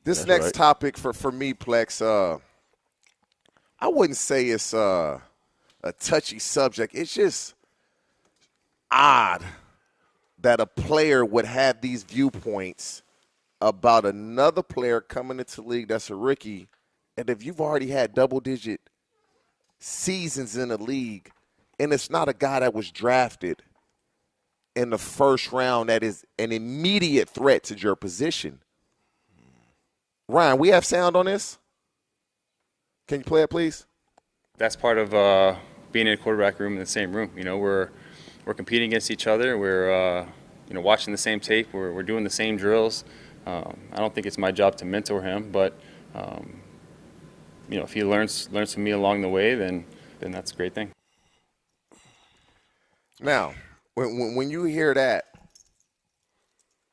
This That's next right. topic for me, Plex, I wouldn't say it's a touchy subject. It's just odd that a player would have these viewpoints about another player coming into the league that's a rookie, and if you've already had double-digit seasons in the league, and it's not a guy that was drafted in the first round that is an immediate threat to your position. Ryan, we have sound on this? Can you play it, please? That's part of being in a quarterback room in the same room. We're competing against each other. We're watching the same tape. We're doing the same drills. I don't think it's my job to mentor him, but if he learns from me along the way, then that's a great thing. Now, when you hear that,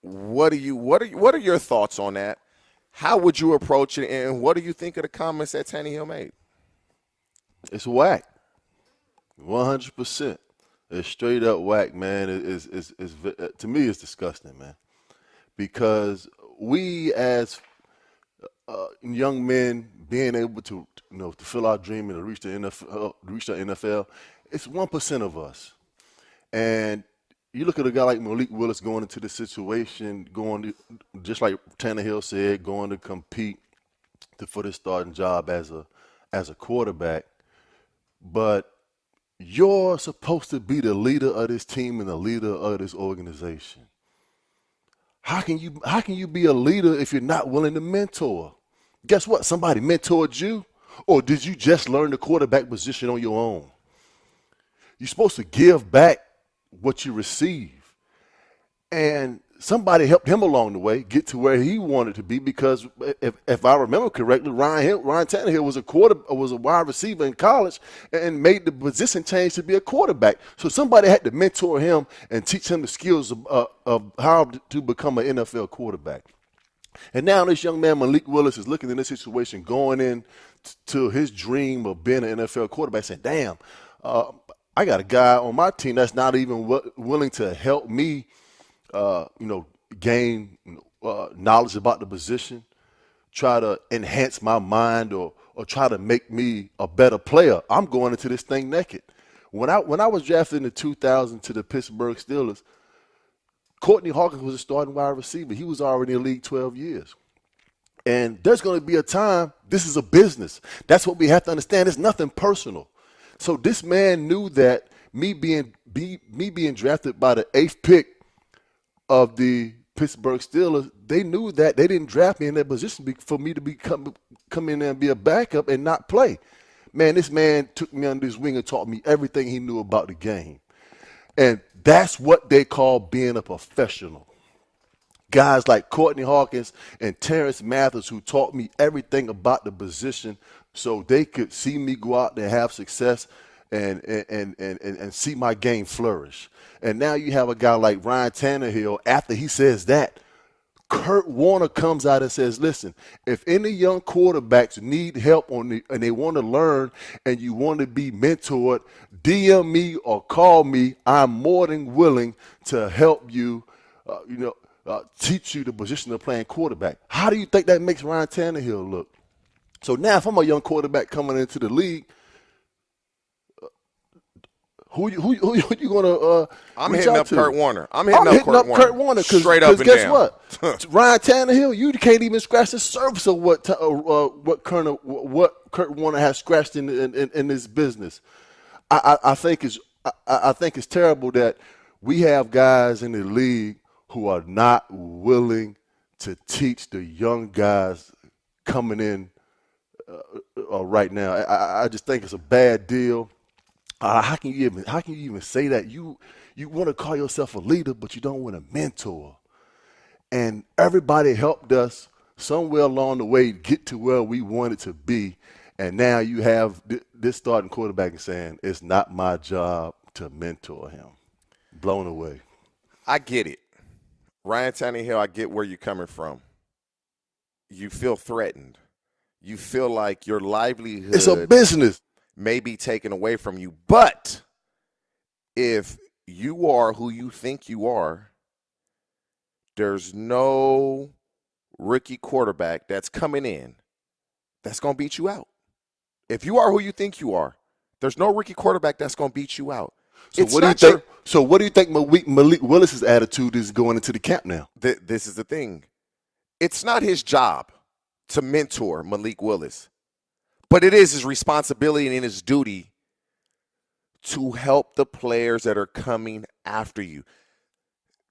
what are your thoughts on that? How would you approach it, and what do you think of the comments that Tannehill made? It's whack. 100%. It's straight up whack, man. To me, it's disgusting, man. Because we as young men being able to fulfill our dream and to reach the NFL, it's 1% of us. And you look at a guy like Malik Willis going into this situation, just like Tannehill said, going to compete for this starting job as a quarterback. But you're supposed to be the leader of this team and the leader of this organization. How can you be a leader if you're not willing to mentor? Guess what? Somebody mentored you, or did you just learn the quarterback position on your own? You're supposed to give back what you receive. And somebody helped him along the way get to where he wanted to be, because if I remember correctly, Ryan Tannehill was a wide receiver in college and made the position change to be a quarterback. So somebody had to mentor him and teach him the skills of how to become an NFL quarterback. And now this young man, Malik Willis, is looking in this situation, going in to his dream of being an NFL quarterback, saying, damn, I got a guy on my team that's not even willing to help me gain knowledge about the position, try to enhance my mind or try to make me a better player. I'm going into this thing naked. When I was drafted in the 2000 to the Pittsburgh Steelers, Courtney Hawkins was a starting wide receiver. He was already in the league 12 years. And there's going to be a time, this is a business. That's what we have to understand. It's nothing personal. So this man knew that me being drafted by the 8th pick of the Pittsburgh Steelers, they knew that they didn't draft me in that position for me to come in there and be a backup and not play. Man, this man took me under his wing and taught me everything he knew about the game. And that's what they call being a professional. Guys like Courtney Hawkins and Terrence Mathis, who taught me everything about the position so they could see me go out there and have success and see my game flourish. And now you have a guy like Ryan Tannehill, after he says that, Kurt Warner comes out and says, listen, if any young quarterbacks need help and they want to learn and you want to be mentored, DM me or call me. I'm more than willing to help you, teach you the position of playing quarterback. How do you think that makes Ryan Tannehill look? So now if I'm a young quarterback coming into the league, who you going to I'm reach hitting out up to? Kurt Warner. I'm hitting hitting up Kurt Warner straight up and guess down. what? Ryan Tannehill, you can't even scratch the surface of what Kurt Warner has scratched in this business. I think it's terrible that we have guys in the league who are not willing to teach the young guys coming in right now. I just think it's a bad deal. How can you even say that? You want to call yourself a leader, but you don't want to mentor. And everybody helped us somewhere along the way get to where we wanted to be. And now you have this starting quarterback saying, it's not my job to mentor him. Blown away. I get it. Ryan Tannehill, I get where you're coming from. You feel threatened. You feel like your livelihood It's a business. may be taken away from you. But if you are who you think you are, there's no rookie quarterback that's coming in that's going to beat you out. If you are who you think you are, there's no rookie quarterback that's going to beat you out. So what do you think? So what do you think Malik Willis's attitude is going into the camp now? This is the thing. It's not his job to mentor Malik Willis, but it is his responsibility and his duty to help the players that are coming after you.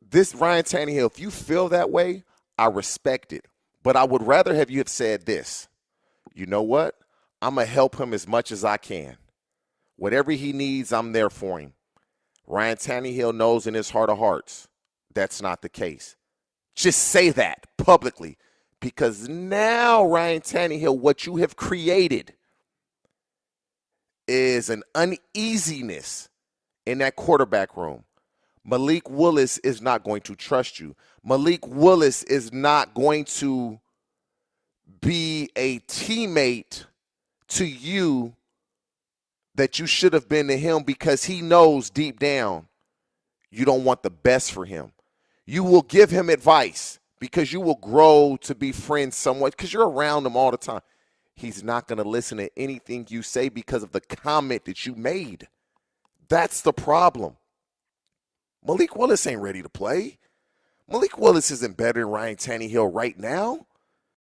This Ryan Tannehill, if you feel that way, I respect it. But I would rather have you have said this. You know what? I'm going to help him as much as I can. Whatever he needs, I'm there for him. Ryan Tannehill knows in his heart of hearts that's not the case. Just say that publicly, because now, Ryan Tannehill, what you have created is an uneasiness in that quarterback room. Malik Willis is not going to trust you. Malik Willis is not going to be a teammate to you that you should have been to him, because he knows deep down you don't want the best for him. You will give him advice because you will grow to be friends somewhat because you're around him all the time. He's not going to listen to anything you say because of the comment that you made. That's the problem. Malik Willis ain't ready to play. Malik Willis isn't better than Ryan Tannehill right now.